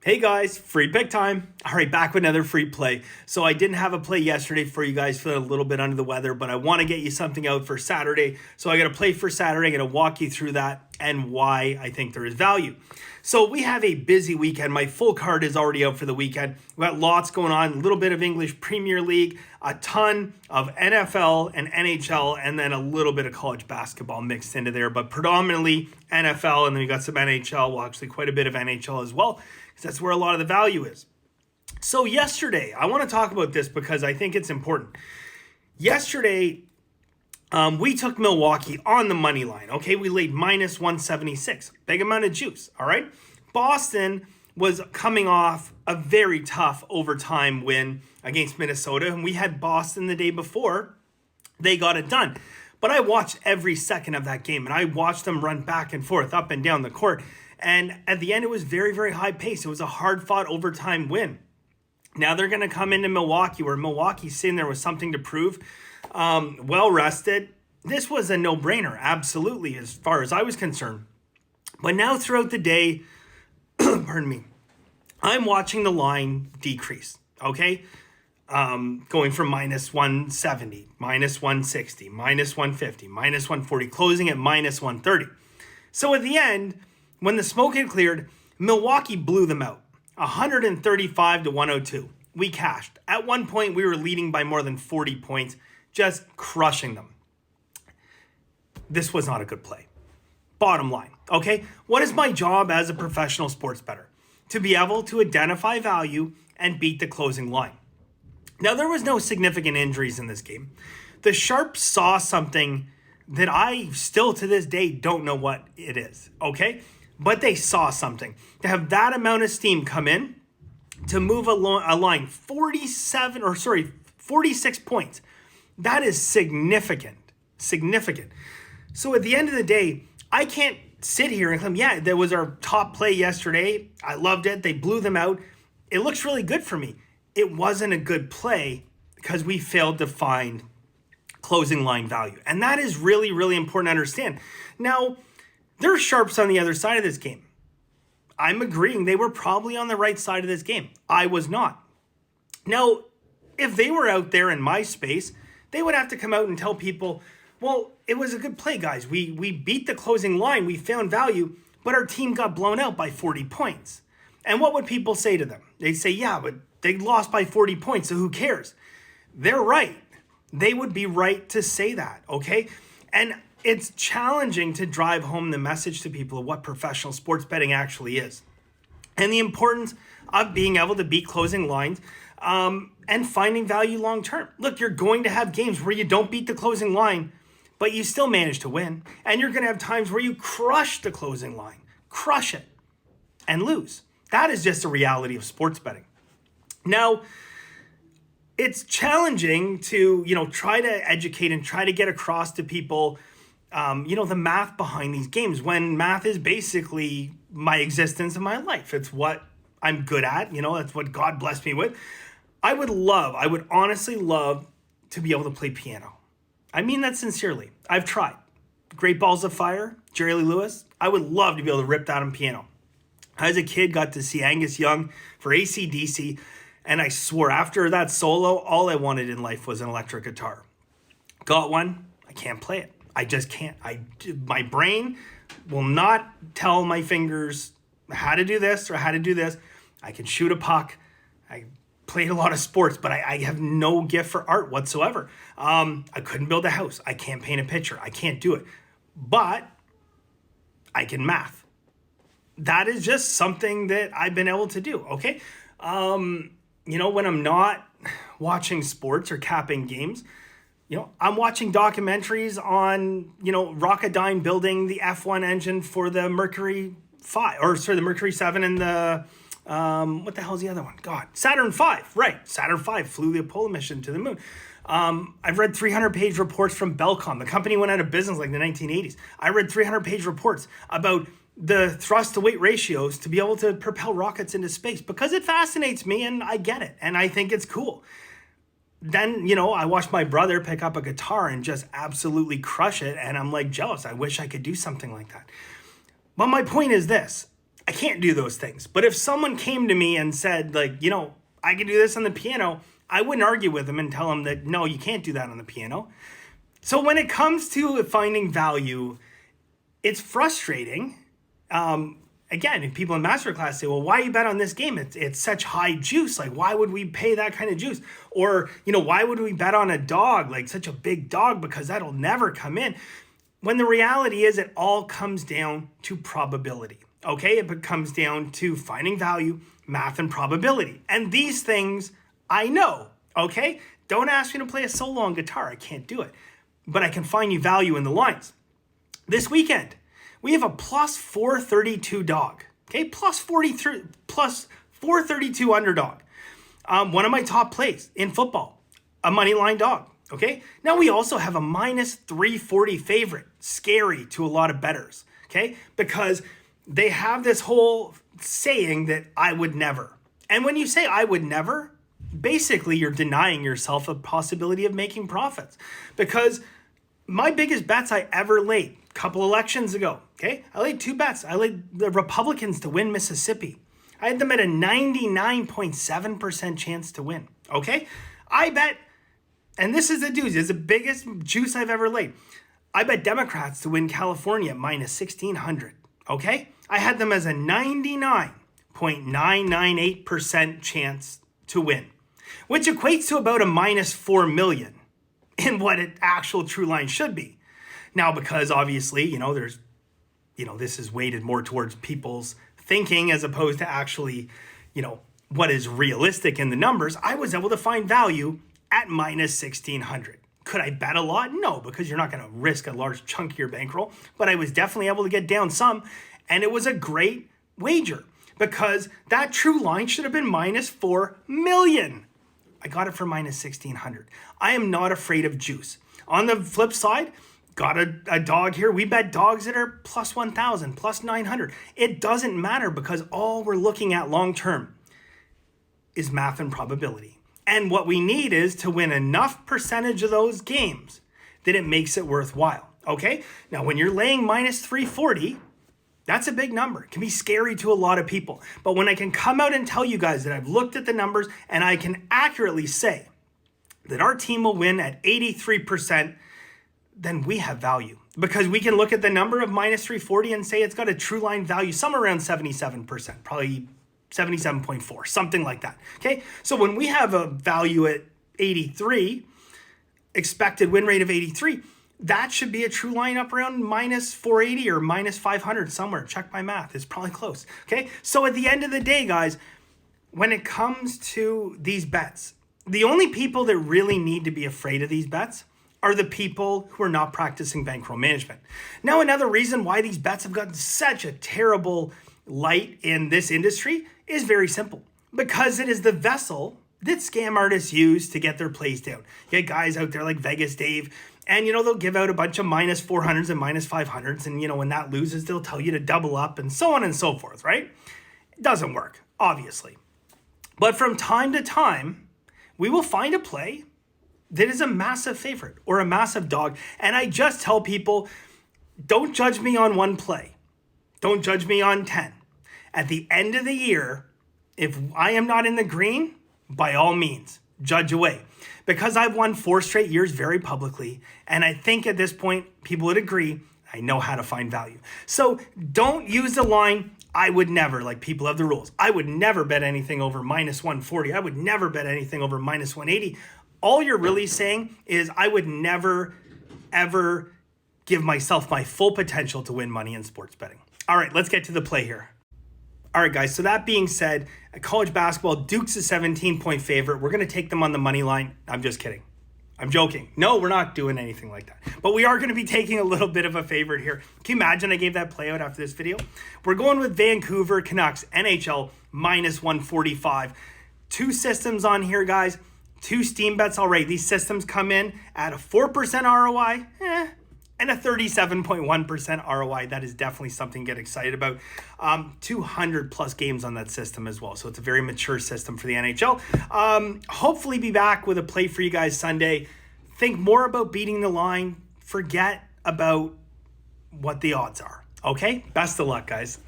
Hey guys, free pick time. All right, back with another free play. So I didn't have a play yesterday for you guys, feeling a little bit under the weather, but I want to get you something out for Saturday. So I got a play for Saturday. I'm going to walk you through that and why I think there is value. So we have a busy weekend. My full card is already out for the weekend. We got lots going on, a little bit of English Premier League, a ton of NFL and NHL, and then a little bit of college basketball mixed into there, but predominantly NFL, and then we got some NHL, well, actually quite a bit of NHL as well, because that's where a lot of the value is. So yesterday, I want to talk about this because I think it's important. Yesterday, we took Milwaukee on the money line. Okay, we laid minus 176. Big amount of juice, all right? Boston was coming off a very tough overtime win against Minnesota, and we had Boston the day before. They got it done. But I watched every second of that game, and I watched them run back and forth, up and down the court. And at the end, it was very, very high pace. It was a hard-fought overtime win. Now they're going to come into Milwaukee, where Milwaukee's sitting there with something to prove. Well rested. This was a no-brainer, absolutely, as far as I was concerned. But now throughout the day, pardon me, I'm watching the line decrease, okay? Going from minus 170, minus 160, minus 150, minus 140, closing at minus 130. So at the end, when the smoke had cleared, Milwaukee blew them out, 135 to 102. We cashed. At one point, we were leading by more than 40 points, just crushing them. This was not a good play. Bottom line, okay? What is my job as a professional sports bettor? To be able to identify value and beat the closing line. Now, there was no significant injuries in this game. The Sharps saw something that I still to this day don't know what it is, okay? But they saw something. To have that amount of steam come in, to move a line 46 points, that is significant. Significant. So at the end of the day, I can't sit here and claim, yeah, that was our top play yesterday. I loved it. They blew them out. It looks really good for me. It wasn't a good play because we failed to find closing line value. And that is really, really important to understand. Now, there are Sharps on the other side of this game. I'm agreeing they were probably on the right side of this game. I was not. Now, if they were out there in my space, they would have to come out and tell people, well, it was a good play, guys. We beat the closing line. We found value, but our team got blown out by 40 points. And what would people say to them? They'd say, yeah, but they lost by 40 points, so who cares? They're right. They would be right to say that, okay? And it's challenging to drive home the message to people of what professional sports betting actually is. And the importance of being able to beat closing lines and finding value long term. Look, you're going to have games where you don't beat the closing line, but you still manage to win. And you're going to have times where you crush the closing line, crush it, and lose. That is just a reality of sports betting. Now, it's challenging to, try to educate and try to get across to people, the math behind these games, when math is basically my existence and my life. It's what I'm good at. That's what God blessed me with. I would honestly love to be able to play piano. I mean that sincerely. I've tried. Great Balls of Fire, Jerry Lee Lewis. I would love to be able to rip that on piano. As a kid, got to see Angus Young for AC/DC, and I swore after that solo, all I wanted in life was an electric guitar. Got one. I can't play it. I just can't. My brain will not tell my fingers how to do this or how to do this. I can shoot a puck. I played a lot of sports, but I have no gift for art whatsoever. I couldn't build a house. I can't paint a picture. I can't do it. But I can math. That is just something that I've been able to do, okay? When I'm not watching sports or capping games, I'm watching documentaries on, Rocketdyne building the F1 engine for the Mercury 5, the Mercury 7 and the, what the hell is the other one? God, Saturn 5, right. Saturn 5 flew the Apollo mission to the moon. I've read 300-page reports from Belcom. The company went out of business like the 1980s. I read 300-page reports about the thrust to weight ratios to be able to propel rockets into space because it fascinates me and I get it. And I think it's cool. Then, I watched my brother pick up a guitar and just absolutely crush it. And I'm like jealous. I wish I could do something like that. But my point is this. I can't do those things. But if someone came to me and said, like, you know, I can do this on the piano, I wouldn't argue with them and tell them that, no, you can't do that on the piano. So when it comes to finding value, it's frustrating. Again, if people in masterclass say, well, why you bet on this game? It's such high juice. Like, why would we pay that kind of juice? Or, you know, why would we bet on a dog, like such a big dog, because that'll never come in? When the reality is it all comes down to probability, okay? It comes down to finding value, math, and probability. And these things I know, okay? Don't ask me to play a solo on guitar. I can't do it. But I can find you value in the lines. This weekend, we have a plus 432 dog, okay? Plus 432 underdog. One of my top plays in football, a money line dog, okay? Now we also have a minus 340 favorite, scary to a lot of bettors, okay? Because they have this whole saying that I would never. And when you say I would never, basically you're denying yourself a possibility of making profits. Because my biggest bets I ever laid a couple elections ago, okay? I laid 2 bets. I laid the Republicans to win Mississippi. I had them at a 99.7% chance to win, okay? I bet, and this is the doozy, this is the biggest juice I've ever laid. I bet Democrats to win California minus 1,600, okay? I had them as a 99.998% chance to win, which equates to about a minus 4 million in what an actual true line should be. Now, because obviously, you know, there's, you know, this is weighted more towards people's thinking as opposed to actually, you know, what is realistic in the numbers, I was able to find value at minus 1,600. Could I bet a lot? No, because you're not going to risk a large chunk of your bankroll, but I was definitely able to get down some, and it was a great wager because that true line should have been minus 4 million. I got it for minus 1,600. I am not afraid of juice. On the flip side, got a dog here. We bet dogs that are plus 1,000, plus 900. It doesn't matter because all we're looking at long term is math and probability. And what we need is to win enough percentage of those games that it makes it worthwhile. Okay? Now, when you're laying minus 340, that's a big number. It can be scary to a lot of people. But when I can come out and tell you guys that I've looked at the numbers and I can accurately say that our team will win at 83%, then we have value. Because we can look at the number of minus 340 and say it's got a true line value somewhere around 77%, probably 77.4, something like that. Okay? So when we have a value at 83, expected win rate of 83, that should be a true line up around minus 480 or minus 500 somewhere. Check my math. It's probably close. Okay? So at the end of the day, guys, when it comes to these bets, the only people that really need to be afraid of these bets are the people who are not practicing bankroll management. Now, another reason why these bets have gotten such a terrible light in this industry is very simple. Because it is the vessel that scam artists use to get their plays down. You get guys out there like Vegas Dave, and, you know, they'll give out a bunch of minus 400s and minus 500s. And, you know, when that loses, they'll tell you to double up and so on and so forth, right? It doesn't work, obviously. But from time to time, we will find a play that is a massive favorite or a massive dog. And I just tell people, don't judge me on one play. Don't judge me on 10. At the end of the year, if I am not in the green, by all means, judge away. Because I've won 4 straight years very publicly, and I think at this point, people would agree, I know how to find value. So don't use the line, I would never, like people have the rules. I would never bet anything over minus 140. I would never bet anything over minus 180. All you're really saying is I would never, ever give myself my full potential to win money in sports betting. All right, let's get to the play here. All right, guys, so that being said, college basketball, Duke's a 17-point favorite. We're going to take them on the money line. I'm just kidding. I'm joking. No, we're not doing anything like that. But we are going to be taking a little bit of a favorite here. Can you imagine I gave that play out after this video? We're going with Vancouver Canucks, NHL, minus 145. 2 systems on here, guys. 2 steam bets already. These systems come in at a 4% ROI, and a 37.1% ROI. That is definitely something to get excited about. 200 plus games on that system as well. So it's a very mature system for the NHL. Hopefully be back with a play for you guys Sunday. Think more about beating the line. Forget about what the odds are. Okay? Best of luck, guys.